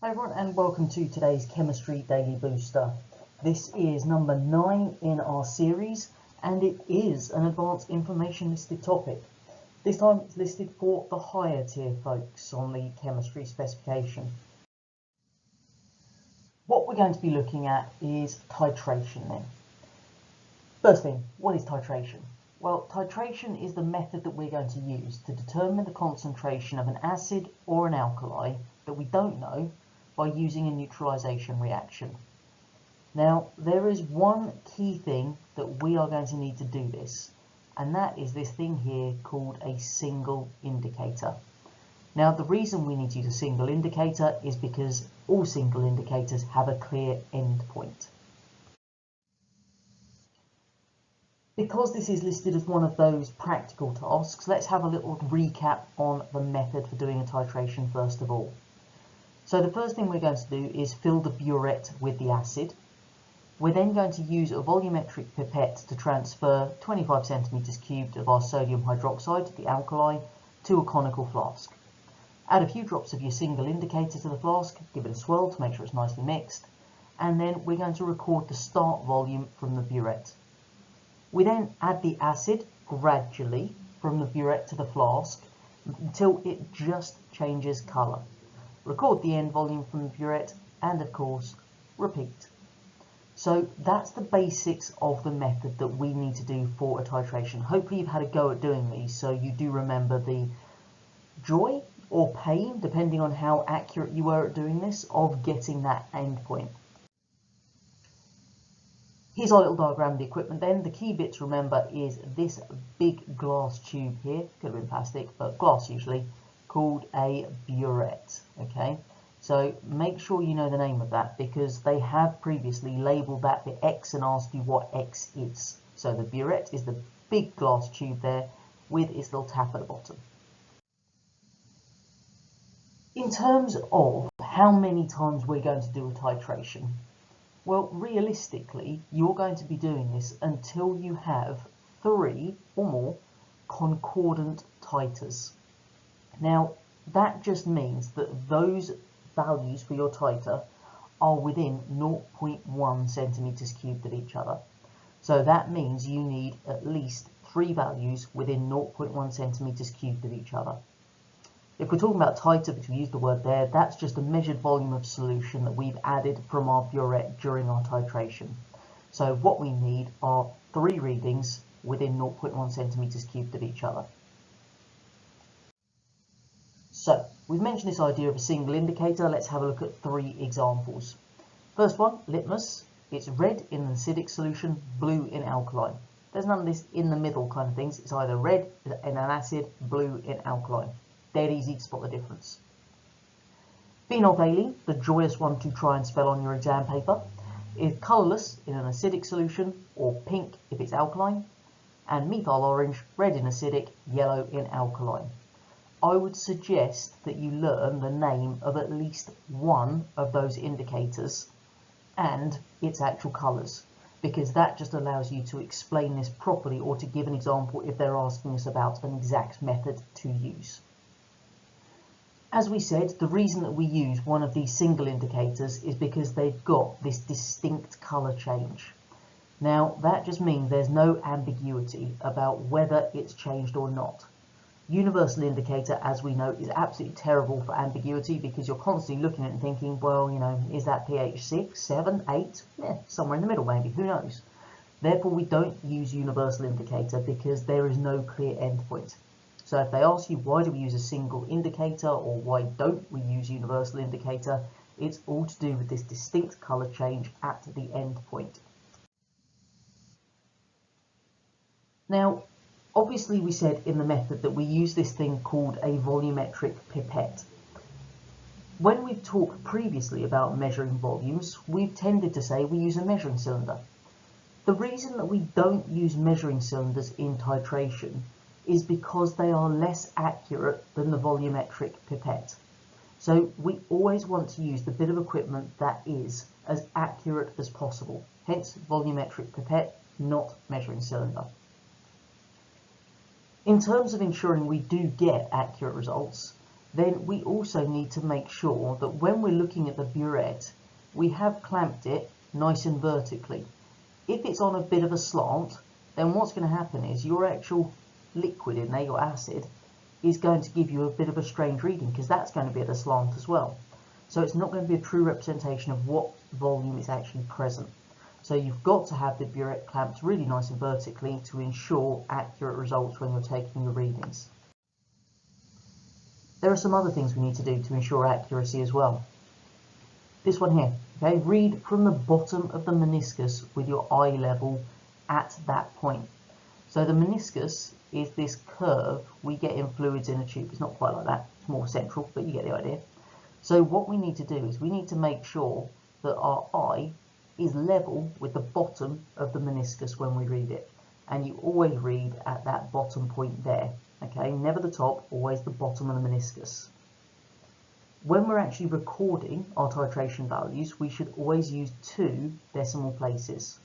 Hi everyone and welcome to today's Chemistry Daily Booster. This is number 9 in our series and it is an advanced information listed topic. This time it's listed for the higher tier folks on the chemistry specification. What we're going to be looking at is titration then. First thing, what is titration? Well, titration is the method that we're going to use to determine the concentration of an acid or an alkali that we don't know by using a neutralization reaction. Now, there is one key thing that we are going to need to do this, and that is this thing here called a single indicator. Now, the reason we need to use a single indicator is because all single indicators have a clear endpoint. Because this is listed as one of those practical tasks, let's have a little recap on the method for doing a titration first of all. So the first thing we're going to do is fill the burette with the acid. We're then going to use a volumetric pipette to transfer 25 centimeters cubed of our sodium hydroxide, the alkali, to a conical flask. Add a few drops of your single indicator to the flask, give it a swirl to make sure it's nicely mixed, and then we're going to record the start volume from the burette. We then add the acid gradually from the burette to the flask until it just changes colour. Record the end volume from the burette and of course repeat. So that's the basics of the method that we need to do for a titration. Hopefully you've had a go at doing these so you do remember the joy or pain, depending on how accurate you were at doing this, of getting that end point. Here's our little diagram of the equipment then. The key bit to remember is this big glass tube here, could have been plastic, but glass usually, called a burette. Okay, so make sure you know the name of that because they have previously labelled that bit X and asked you what X is. So the burette is the big glass tube there with its little tap at the bottom. In terms of how many times we're going to do a titration, well, realistically, you're going to be doing this until you have 3 or more concordant titers. Now, that just means that those values for your titer are within 0.1 centimeters cubed of each other. So that means you need at least 3 values within 0.1 centimeters cubed of each other. If we're talking about titer, which we use the word there, that's just a measured volume of solution that we've added from our burette during our titration. So what we need are 3 readings within 0.1 centimeters cubed of each other. So we've mentioned this idea of a single indicator. Let's have a look at 3 examples. First one, litmus. It's red in an acidic solution, blue in alkaline. There's none of this in the middle kind of things. It's either red in an acid, blue in alkaline. Dead easy to spot the difference. Phenolphthalein, the joyous one to try and spell on your exam paper, is colourless in an acidic solution, or pink if it's alkaline, and methyl orange, red in acidic, yellow in alkaline. I would suggest that you learn the name of at least one of those indicators and its actual colours, because that just allows you to explain this properly or to give an example if they're asking us about an exact method to use. As we said, the reason that we use one of these single indicators is because they've got this distinct colour change. Now, that just means there's no ambiguity about whether it's changed or not. Universal indicator, as we know, is absolutely terrible for ambiguity because you're constantly looking at it and thinking, well, you know, is that pH 6, 7, 8? Yeah, somewhere in the middle maybe, who knows? Therefore, we don't use universal indicator because there is no clear endpoint. So if they ask you why do we use a single indicator or why don't we use universal indicator, it's all to do with this distinct colour change at the end point. Now, obviously we said in the method that we use this thing called a volumetric pipette. When we've talked previously about measuring volumes, we've tended to say we use a measuring cylinder. The reason that we don't use measuring cylinders in titration is because they are less accurate than the volumetric pipette. So we always want to use the bit of equipment that is as accurate as possible. Hence volumetric pipette, not measuring cylinder. In terms of ensuring we do get accurate results, then we also need to make sure that when we're looking at the burette, we have clamped it nice and vertically. If it's on a bit of a slant, then what's going to happen is your actual liquid in there, your acid, is going to give you a bit of a strange reading because that's going to be at a slant as well. So it's not going to be a true representation of what volume is actually present. So you've got to have the burette clamped really nice and vertically to ensure accurate results when you're taking your readings. There are some other things we need to do to ensure accuracy as well. This one here, okay, read from the bottom of the meniscus with your eye level at that point. So the meniscus is this curve we get in fluids in a tube. It's not quite like that, it's more central, but you get the idea. So what we need to do is we need to make sure that our eye is level with the bottom of the meniscus when we read it. And you always read at that bottom point there, okay? Never the top, always the bottom of the meniscus. When we're actually recording our titration values, we should always use 2 decimal places.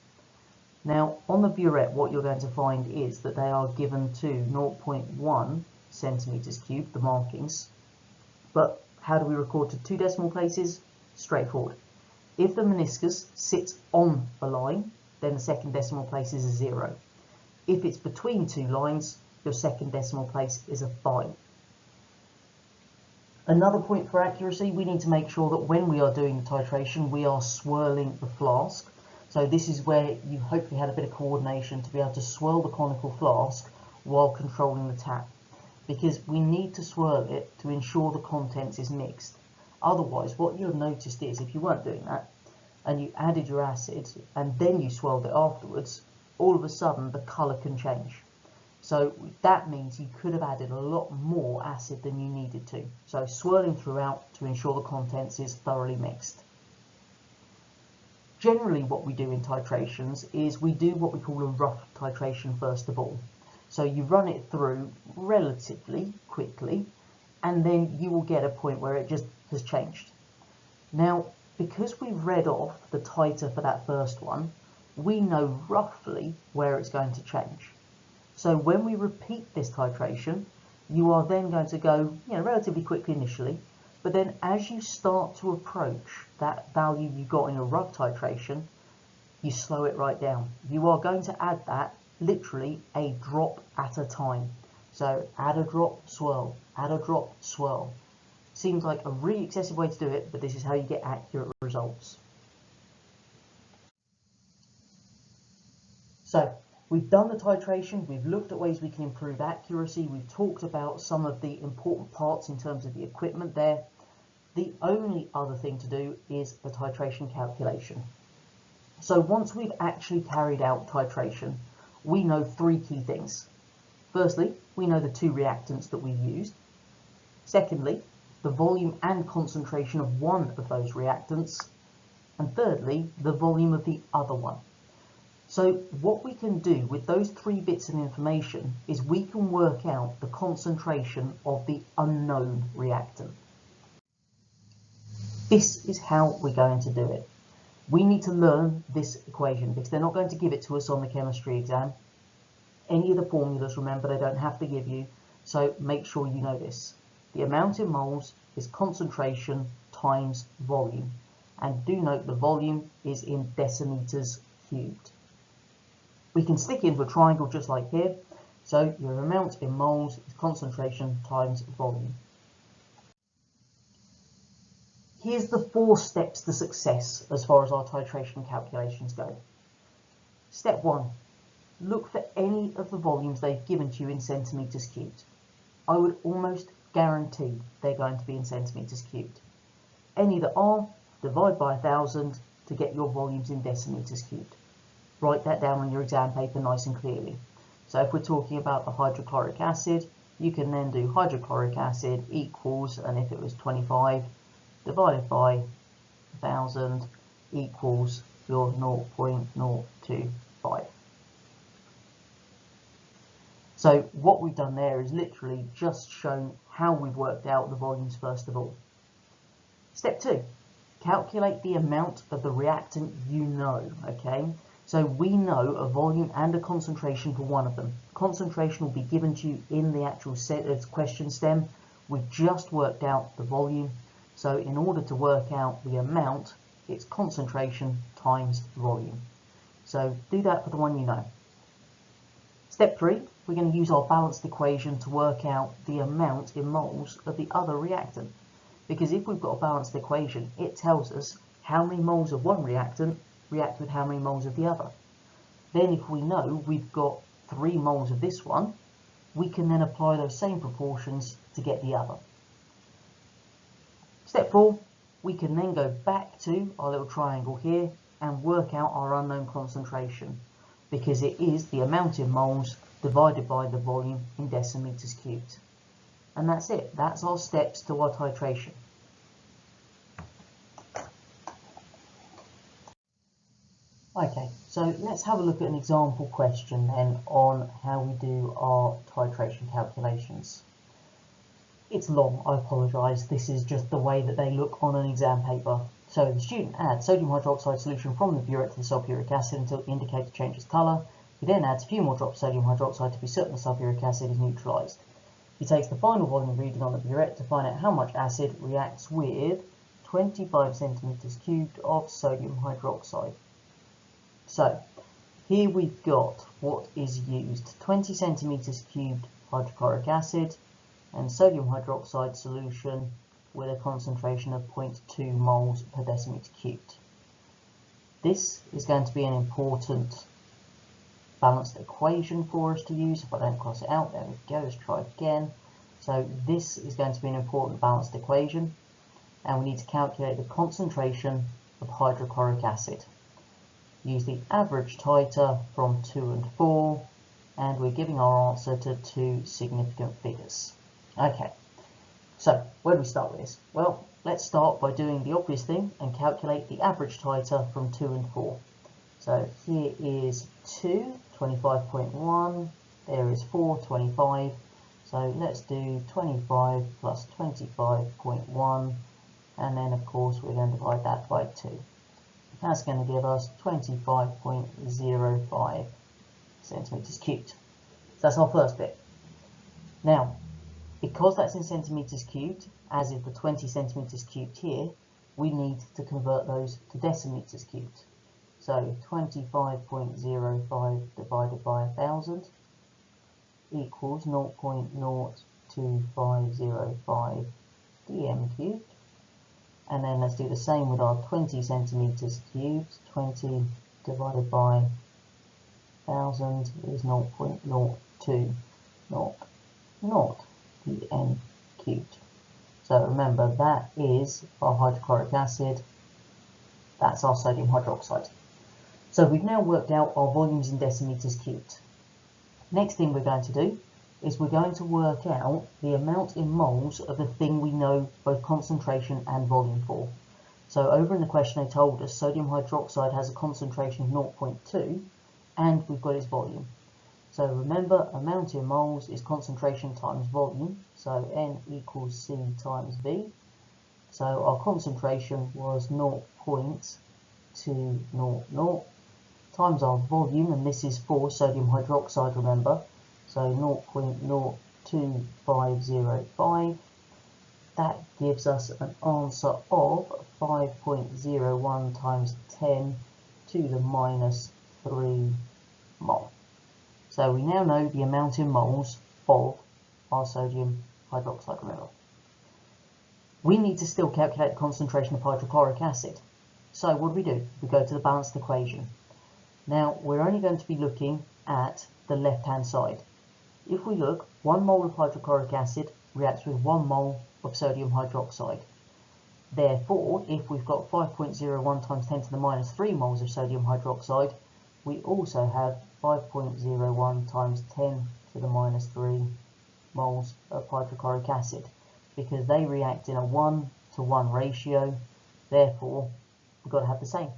Now, on the burette, what you're going to find is that they are given to 0.1 centimeters cubed, the markings. But how do we record to 2 decimal places? Straightforward. If the meniscus sits on a line, then the second decimal place is a 0. If it's between 2 lines, your second decimal place is a 5. Another point for accuracy, we need to make sure that when we are doing the titration, we are swirling the flask. So this is where you hopefully had a bit of coordination to be able to swirl the conical flask while controlling the tap, because we need to swirl it to ensure the contents is mixed. Otherwise, what you've noticed is if you weren't doing that and you added your acid and then you swirled it afterwards, all of a sudden the colour can change. So that means you could have added a lot more acid than you needed to. So swirling throughout to ensure the contents is thoroughly mixed. Generally what we do in titrations is we do what we call a rough titration first of all. So you run it through relatively quickly and then you will get a point where it just has changed. Now, because we've read off the titer for that first one, we know roughly where it's going to change. So when we repeat this titration, you are then going to go, relatively quickly initially, but then as you start to approach that value you got in your rough titration, you slow it right down. You are going to add that literally a drop at a time. So add a drop, swirl, add a drop, swirl. Seems like a really excessive way to do it, but this is how you get accurate results. So we've done the titration, we've looked at ways we can improve accuracy, we've talked about some of the important parts in terms of the equipment there. The only other thing to do is the titration calculation. So once we've actually carried out titration, we know 3 key things. Firstly, we know the 2 reactants that we used. Secondly, the volume and concentration of one of those reactants. And thirdly, the volume of the other one. So what we can do with those 3 bits of information is we can work out the concentration of the unknown reactant. This is how we're going to do it. We need to learn this equation because they're not going to give it to us on the chemistry exam. Any of the formulas, remember, they don't have to give you, so make sure you know this. The amount in moles is concentration times volume. And do note the volume is in decimeters cubed. We can stick into a triangle just like here. So your amount in moles is concentration times volume. Here's the 4 steps to success as far as our titration calculations go. Step 1. Look for any of the volumes they've given to you in centimeters cubed. I would almost guarantee they're going to be in centimeters cubed. Any that are, divide by 1,000 to get your volumes in decimeters cubed. Write that down on your exam paper nice and clearly. So if we're talking about the hydrochloric acid, you can then do hydrochloric acid equals, and if it was 25, divided by 1,000 equals your 0.025. So what we've done there is literally just shown how we've worked out the volumes first of all. Step 2, calculate the amount of the reactant you know, okay? So we know a volume and a concentration for one of them. Concentration will be given to you in the actual question stem. We've just worked out the volume, so in order to work out the amount, it's concentration times volume. So do that for the one you know. Step 3, we're going to use our balanced equation to work out the amount in moles of the other reactant. Because if we've got a balanced equation, it tells us how many moles of one reactant react with how many moles of the other. Then if we know we've got 3 moles of this one, we can then apply those same proportions to get the other. Step 4, we can then go back to our little triangle here and work out our unknown concentration, because it is the amount in moles divided by the volume in decimeters cubed. And that's it. That's our steps to our titration. Okay, so let's have a look at an example question then on how we do our titration calculations. It's long, I apologise, this is just the way that they look on an exam paper. So the student adds sodium hydroxide solution from the burette to the sulfuric acid until the indicator changes colour. He then adds a few more drops of sodium hydroxide to be certain the sulfuric acid is neutralised. He takes the final volume reading on the burette to find out how much acid reacts with 25 centimetres cubed of sodium hydroxide. So here we've got what is used, 20 centimetres cubed hydrochloric acid and sodium hydroxide solution with a concentration of 0.2 moles per decimeter cubed. This is going to be an important balanced equation for us to use. If I don't cross it out, there we go, let's try again. So this is going to be an important balanced equation, and we need to calculate the concentration of hydrochloric acid. Use the average titer from 2 and 4, and we're giving our answer to 2 significant figures. Okay, so where do we start with this? Well, let's start by doing the obvious thing and calculate the average titer from 2 and 4. So here is 2, 25.1, there is 4, 25. So let's do 25 plus 25.1, and then of course we're going to divide that by 2. That's going to give us 25.05 centimetres cubed. So that's our first bit. Now, because that's in centimetres cubed, as is the 20 centimetres cubed here, we need to convert those to decimeters cubed. So 25.05 divided by 1000 equals 0.02505 dm cubed. And then let's do the same with our 20 centimetres cubed. 20 divided by 1000 is 0.0200 dm cubed. So remember, that is our hydrochloric acid, that's our sodium hydroxide. So we've now worked out our volumes in decimeters cubed. Next thing we're going to do is we're going to work out the amount in moles of the thing we know both concentration and volume for. So over in the question they told us sodium hydroxide has a concentration of 0.2 and we've got its volume. So remember, amount in moles is concentration times volume, so N equals C times V. So our concentration was 0.200 times our volume, and this is for sodium hydroxide, remember, so 0.02505. That gives us an answer of 5.01 times 10 to the minus 3 mole. So we now know the amount in moles of our sodium hydroxide, remember. We need to still calculate the concentration of hydrochloric acid. So what do? We go to the balanced equation. Now we're only going to be looking at the left-hand side. If we look, 1 mole of hydrochloric acid reacts with 1 mole of sodium hydroxide. Therefore, if we've got 5.01 times 10 to the minus 3 moles of sodium hydroxide, we also have 5.01 times 10 to the minus 3 moles of hydrochloric acid, because they react in a 1-to-1 ratio. Therefore, we've got to have the same.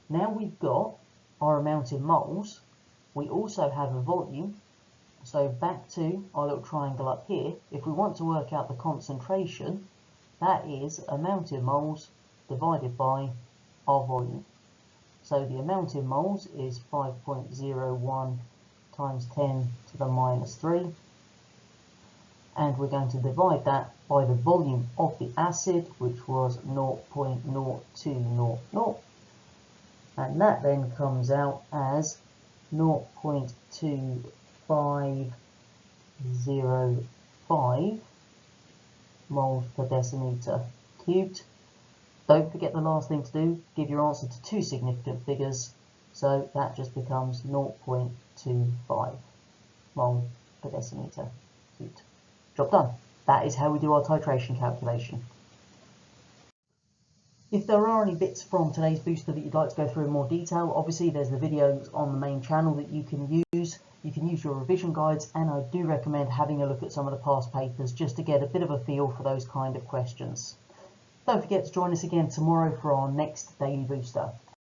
Now we've got our amount in moles, we also have a volume. So back to our little triangle up here, if we want to work out the concentration, that is amount in moles divided by our volume. So the amount in moles is 5.01 times 10 to the minus 3. and we're going to divide that by the volume of the acid, which was 0.0200, and that then comes out as 0.2505 moles per decimeter cubed. Don't forget the last thing to do, give your answer to two significant figures, so that just becomes 0.25 moles per decimeter cubed. Job done. That is how we do our titration calculation. If there are any bits from today's booster that you'd like to go through in more detail, obviously there's the videos on the main channel that you can use. You can use your revision guides, and I do recommend having a look at some of the past papers just to get a bit of a feel for those kind of questions. Don't forget to join us again tomorrow for our next daily booster.